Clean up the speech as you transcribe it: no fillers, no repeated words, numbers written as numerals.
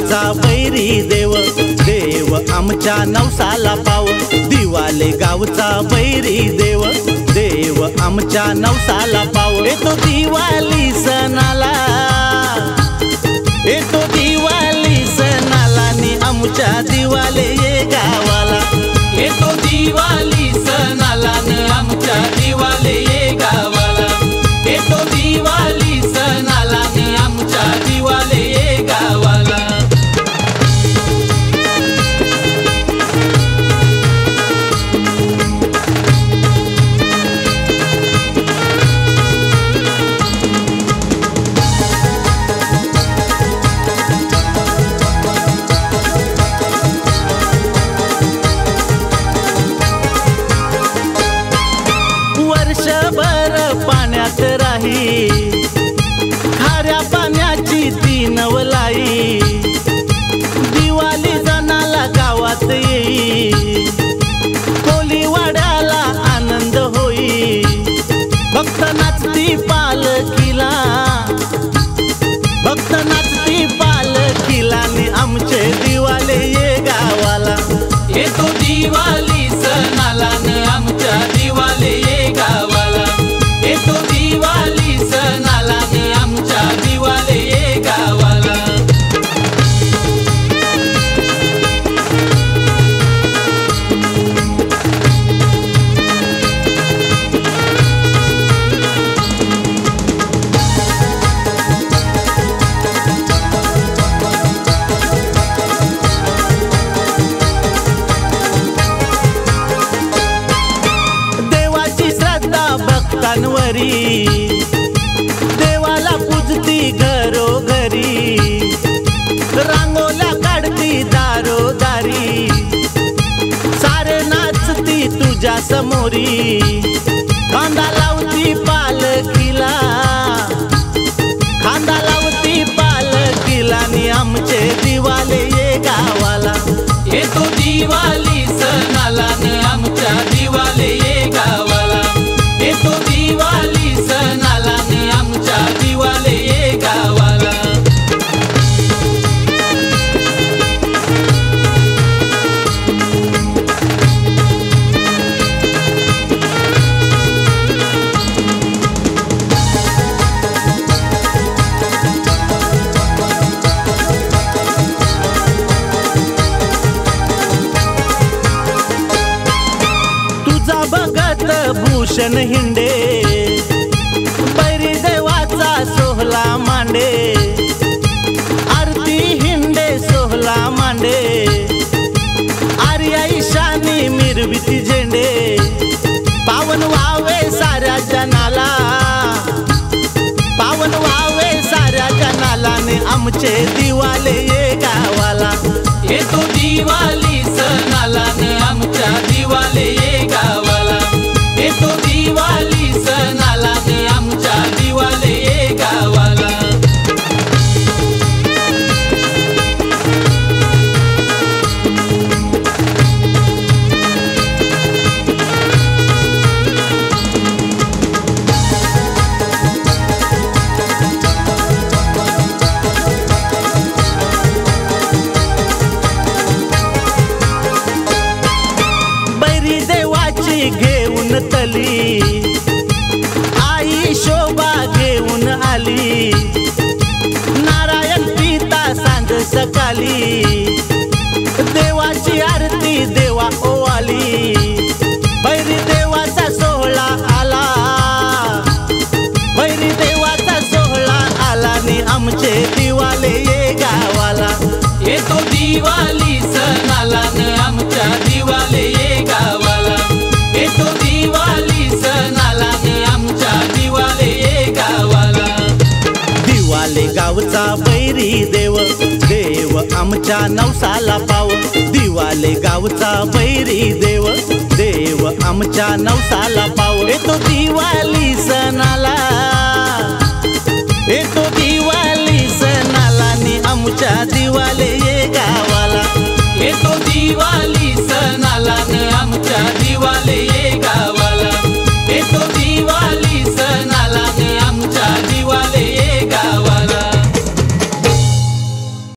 गावचा बैरी देव, देव आमच्या नवसाला पाव। दिवाले गावचा बैरी देव, देव आमच्या नवसाला पाव। येतो दिवाळी सणाला, येतो दिवाळी सणाला नि आमच्या दिवाले ये गावाला। येतो दिवाळी सणाला नि आमच्या दिवाले ये गावाला। येतो दिवाळी सणाला नि आमच्या दिवाले ये गावाला। वर्षभर पाण्यात राही, खाऱ्या पाण्याची ती नवलाई। दिवाळी सणाला गावात येई, कोलीवाड्याला आनंद होई। भक्त नाचती पालखीला, भक्त नाचती पालखीला नि आमचे दिवाले ये गावाला। येतो दिवाळी सणाला नि आमच्या दिवाले ये गावाला। येतो दिवाळी सणाला नि आमच्या दिवाले ये गावाला। भक्तांवरी देवाला पूजती घरोघरी, रांगोल्या काढती दारोदारी। सारे नाचती तुझ्या समोरी, खांदा लावती पालखीला, खांदा लावती पालखीला नि आमचे दिवाले ये गावाला। येतो दिवाळी सणाला नि आमच्या दिवाले ये गावाला। येतो दिवाळी सणाला नि आमच्या दिवाले ये गावाला। तुझा बघत भूषण हिंडे, बैरी देवाचा सोहला मांडे। आरती हिंडे सोहला मांडे, आर्या ईशानी मिरविती झेंडे। पावन व्हावे साऱ्या जनाला, पावन व्हावे साऱ्या जनाला ने आमचे दिवाले ये गावाला। येतो दिवाळी सणाला नि आमच्या दिवाले ये गावाला। येतो दिवाळी सणाला नि आमच्या दिवाले ये गावाला। बैरी देवाची घेऊन तली, आई शोभा घेऊन आली। नारायण पिता सांज सकाळी, देवाची आरती देवा ओवाली। बैरी देवाचा सोहळा आला, बैरी देवाचा सोहळा आला नि आमचे दिवाले ये गावाला। येतो दिवाळी सणाला नि आमच्या दिवाले ये गावाला। येतो दिवाळी सणाला नि आमच्या दिवाले ये गावाला। दिवाले गावचा बैरी देव, देव आमच्या नवसाला पाव। दिवाले गावचा बैरी देव, देव आमच्या नवसाला पाव। येतो दिवाळी सणाला, येतो दिवाळी सणाला नि आमच्या दिवाले ये गावाला। येतो दिवाळी सणाला नि आमच्या दिवाले ये